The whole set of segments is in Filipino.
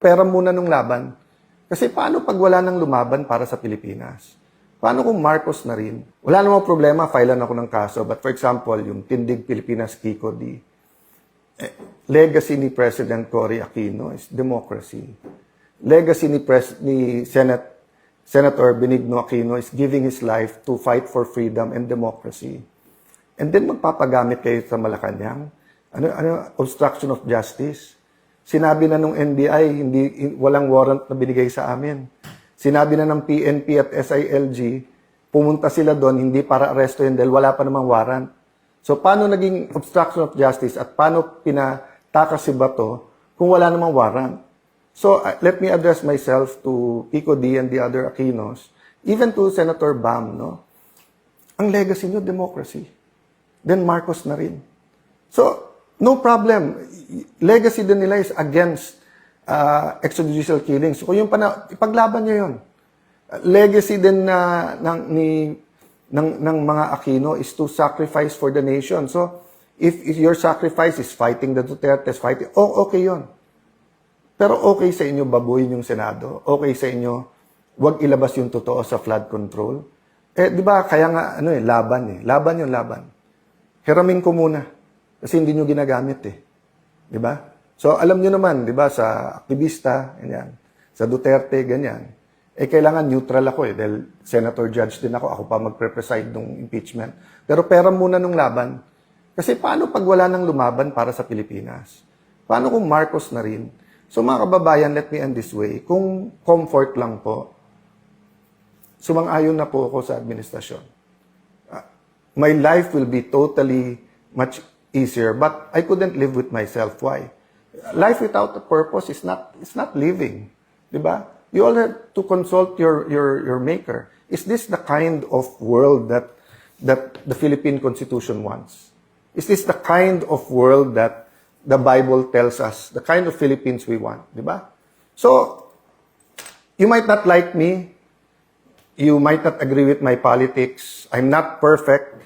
Pera muna nung laban. Kasi paano pag wala nang lumaban para sa Pilipinas? Paano kung Marcos na rin? Wala namang problema, filean ako ng kaso. But for example, yung Tindig Pilipinas Kiko D. Legacy ni President Cory Aquino is democracy. Legacy ni Senator Benigno Aquino is giving his life to fight for freedom and democracy. And then magpapagamit kayo sa Malacanang. Obstruction of justice. Sinabi na nung NBI, walang warrant na binigay sa amin. Sinabi na ng PNP at SILG, pumunta sila doon, hindi para arestuhin dahil wala pa namang warrant. So, paano naging obstruction of justice at paano pinatakas si Bato kung wala namang warrant? So, let me address myself to Kiko D and the other Aquinos, even to Senator Bam, no? Ang legacy nyo, democracy. Then Marcos na rin. So, no problem. Legacy din nila is against extrajudicial killings. So, yung ipaglaban nyo yun. Legacy din ng mga Aquino is to sacrifice for the nation. So, if your sacrifice is fighting the Dutertes, okay yun. Pero okay sa inyo babuyin yung Senado. Okay sa inyo wag ilabas yung totoo sa flood control. Di ba, kaya nga, laban. Laban yung laban. Hiramin ko muna. Kasi hindi nyo ginagamit Di ba? So, alam nyo naman, di ba, sa aktivista, ganyan, sa Duterte, ganyan, kailangan neutral ako dahil senator judge din ako. Ako pa magpre-preside ng impeachment. Pero pera muna nung laban. Kasi paano pag wala nang lumaban para sa Pilipinas? Paano kung Marcos na rin? So, mga kababayan, let me end this way. Kung comfort lang po, sumang-ayon na po ako sa administrasyon. My life will be totally much easier, but I couldn't live with myself. Why? Life without a purpose is not living, di ba? You all have to consult your maker. Is this the kind of world that the Philippine Constitution wants? Is this the kind of world that the Bible tells us, the kind of Philippines we want, di ba? So, you might not like me, you might not agree with my politics, I'm not perfect.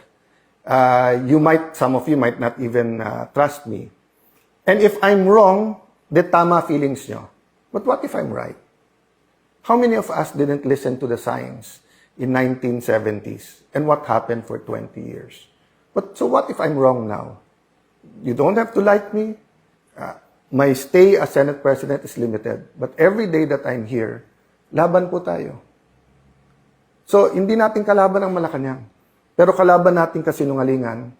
Some of you might not even trust me. And if I'm wrong, de tama feelings nyo. But what if I'm right? How many of us didn't listen to the science in 1970s? And what happened for 20 years? So what if I'm wrong now? You don't have to like me. My stay as Senate President is limited. But every day that I'm here, laban po tayo. So, hindi natin kalaban ang Malacanang. Pero kalaban natin kasinungalingan,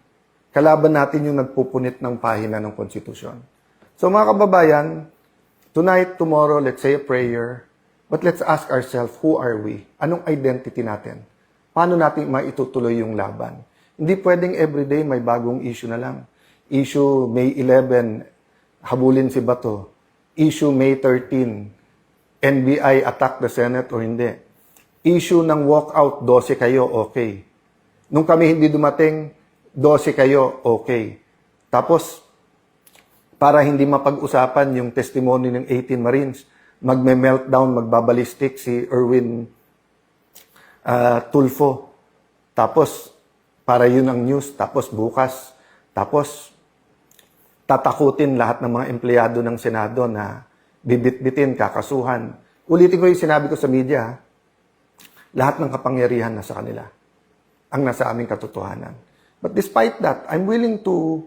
kalaban natin yung nagpupunit ng pahina ng konstitusyon. So mga kababayan, tonight, tomorrow, let's say a prayer, but let's ask ourselves, who are we? Anong identity natin? Paano natin maitutuloy yung laban? Hindi pwedeng everyday may bagong issue na lang. Issue May 11, habulin si Bato. Issue May 13, NBI attack the Senate o hindi. Issue ng walkout, 12 kayo, okay. Nung kami hindi dumating, 12 kayo, okay. Tapos, para hindi mapag-usapan yung testimony ng 18 Marines, magme-meltdown, magbabalistik si Erwin Tulfo. Tapos, para yun ang news. Tapos bukas, tatakutin lahat ng mga empleyado ng Senado na bibit-bitin, kakasuhan. Ulitin ko yung sinabi ko sa media, lahat ng kapangyarihan nasa kanila. Ang nasa aming katotohanan. But despite that, I'm willing to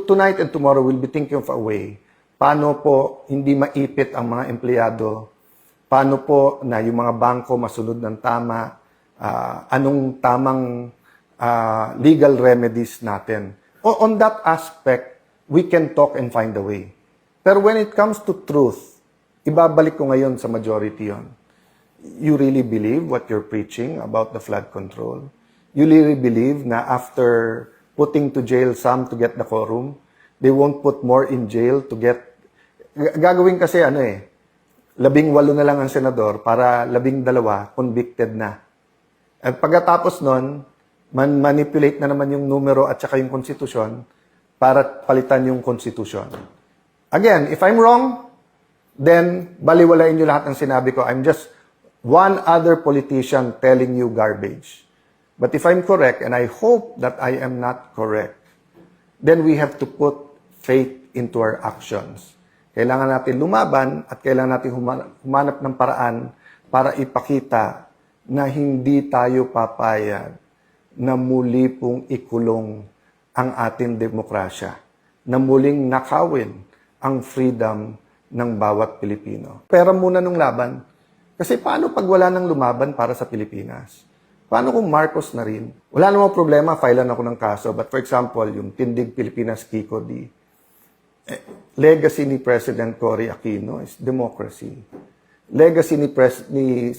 tonight and tomorrow, we'll be thinking of a way. Paano po hindi maipit ang mga empleyado? Paano po na yung mga bangko masunod ng tama? Anong tamang legal remedies natin? On that aspect, we can talk and find a way. Pero when it comes to truth, ibabalik ko ngayon sa majority yon. You really believe what you're preaching about the flood control? You really believe na after putting to jail some to get the quorum, they won't put more in jail to get... Gagawin kasi 18 na lang ang senador para 12 convicted na. At pagkatapos nun, manipulate na naman yung numero at saka yung konstitusyon para palitan yung konstitusyon. Again, if I'm wrong, then baliwalain nyo lahat ng sinabi ko. I'm just one other politician telling you garbage. But if I'm correct, and I hope that I am not correct, then we have to put faith into our actions. Kailangan natin lumaban at kailangan natin humanap ng paraan para ipakita na hindi tayo papayag na muli pong ikulong ang ating demokrasya, na muling nakawin ang freedom ng bawat Pilipino. Pera muna nung laban. Kasi paano pag wala nang lumaban para sa Pilipinas? Paano kung Marcos na rin? Wala namang problema, filean ako ng kaso. But for example, yung Tindig Pilipinas Kiko D, legacy ni President Cory Aquino is democracy. Legacy ni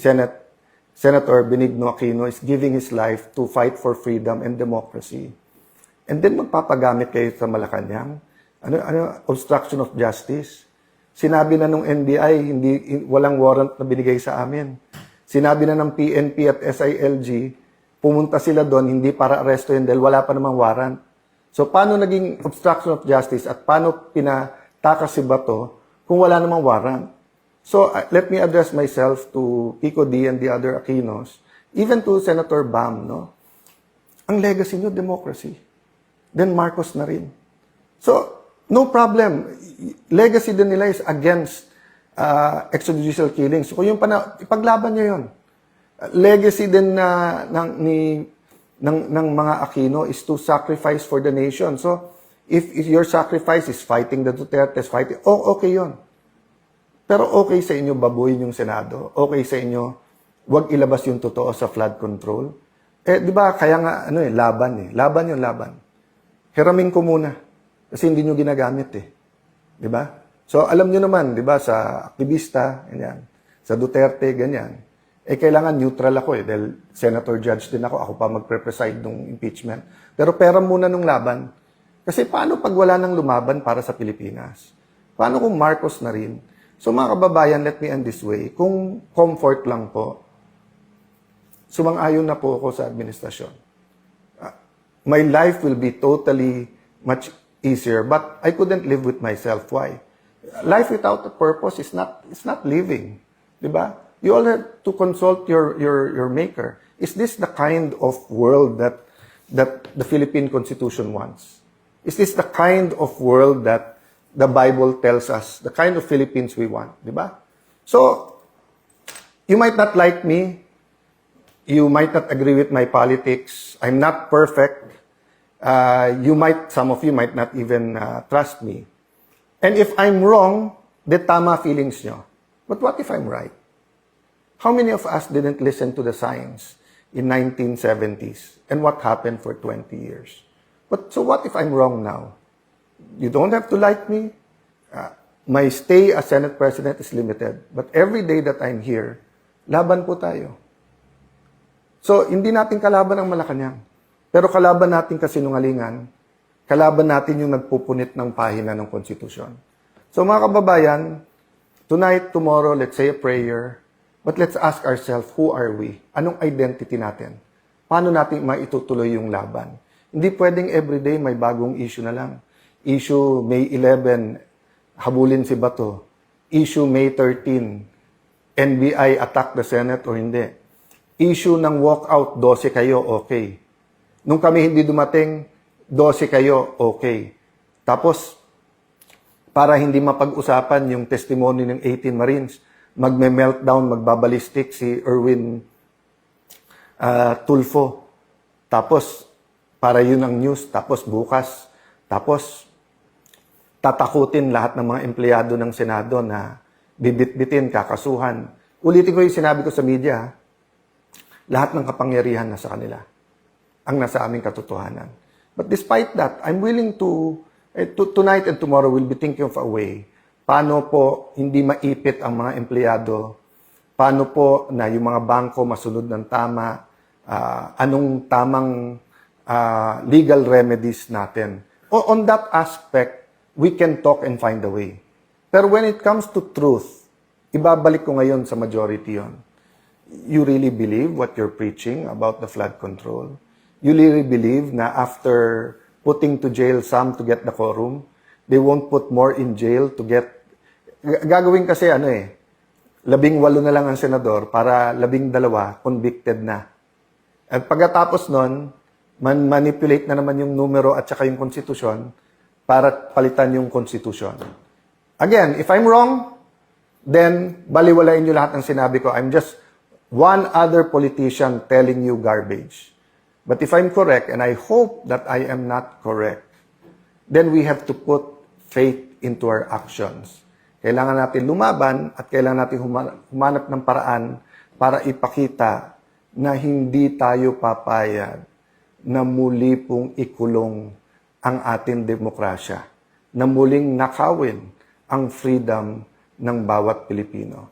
Senator Benigno Aquino is giving his life to fight for freedom and democracy. And then magpapagamit kayo sa Malacanang. Obstruction of justice. Sinabi na nung NBI, walang warrant na binigay sa amin. Sinabi na ng PNP at SILG, pumunta sila doon, hindi para aresto yun dahil wala pa namang warrant. So, paano naging obstruction of justice at paano pinatakas si Bato kung wala namang warrant? So, let me address myself to Pico D and the other Aquinos, even to Senator Bam, no? Ang legacy nyo, democracy. Then Marcos na rin. So, no problem. Legacy din nila is against extrajudicial killings. So, kung yung ipaglaban nyo yun. Legacy din ng mga Aquino is to sacrifice for the nation. So, if your sacrifice is fighting the Dutertes, okay yun. Pero okay sa inyo babuyin yung Senado. Okay sa inyo, wag ilabas yung totoo sa flood control. Di ba, kaya nga, laban. Laban yung laban. Hiramin ko muna. Kasi hindi nyo ginagamit Di ba? So, alam nyo naman, di ba, sa aktivista, ganyan, sa Duterte, ganyan, kailangan neutral ako dahil senator judge din ako pa magpre-preside ng impeachment. Pero pera muna nung laban. Kasi paano pag wala nang lumaban para sa Pilipinas? Paano kung Marcos na rin? So, mga kababayan, let me end this way. Kung comfort lang po, sumang-ayon na po ako sa administrasyon. My life will be totally much easier, but I couldn't live with myself. Why? Life without a purpose is not living. Diba? You all have to consult your maker. Is this the kind of world that the Philippine Constitution wants? Is this the kind of world that the Bible tells us, the kind of Philippines we want? Diba? So, you might not like me. You might not agree with my politics. I'm not perfect. Some of you might not even trust me. And if I'm wrong, then tama feelings nyo. But what if I'm right? How many of us didn't listen to the science in 1970s? And what happened for 20 years? So what if I'm wrong now? You don't have to like me. My stay as Senate President is limited. But every day that I'm here, laban po tayo. So, hindi natin kalaban ang Malacanang. Pero kalaban natin kasinungalingan, kalaban natin yung nagpupunit ng pahina ng konstitusyon. So mga kababayan, tonight, tomorrow, let's say a prayer, but let's ask ourselves, who are we? Anong identity natin? Paano natin maitutuloy yung laban? Hindi pwedeng everyday may bagong issue na lang. Issue May 11, habulin si Bato. Issue May 13, NBI attack the Senate o hindi. Issue ng walkout, 12 kayo, okay. Nung kami hindi dumating, 12 kayo, okay. Tapos, para hindi mapag-usapan yung testimony ng 18 Marines, magme-meltdown, magbabalistik si Erwin Tulfo. Tapos, para yun ang news. Tapos, bukas. Tapos, tatakutin lahat ng mga empleyado ng Senado na bibit-bitin, kakasuhan. Ulitin ko yung sinabi ko sa media, lahat ng kapangyarihan nasa kanila. Ang nasa aming katotohanan. But despite that, I'm willing to tonight and tomorrow, we'll be thinking of a way. Paano po hindi maipit ang mga empleyado? Paano po na yung mga bangko masunod ng tama? Anong tamang legal remedies natin? On that aspect, we can talk and find a way. Pero when it comes to truth, ibabalik ko ngayon sa majority yon. You really believe what you're preaching about the flood control? You really believe na after putting to jail some to get the quorum, they won't put more in jail to get... Gagawin kasi 18 na lang ang senador para 12 convicted na. At pagkatapos nun, manipulate na naman yung numero at saka yung konstitusyon para palitan yung konstitusyon. Again, if I'm wrong, then baliwalain nyo lahat ng sinabi ko. I'm just one other politician telling you garbage. But if I'm correct, and I hope that I am not correct, then we have to put faith into our actions. Kailangan natin lumaban at kailangan natin humanap ng paraan para ipakita na hindi tayo papayag na muli pong ikulong ang ating demokrasya, na muling nakawin ang freedom ng bawat Pilipino.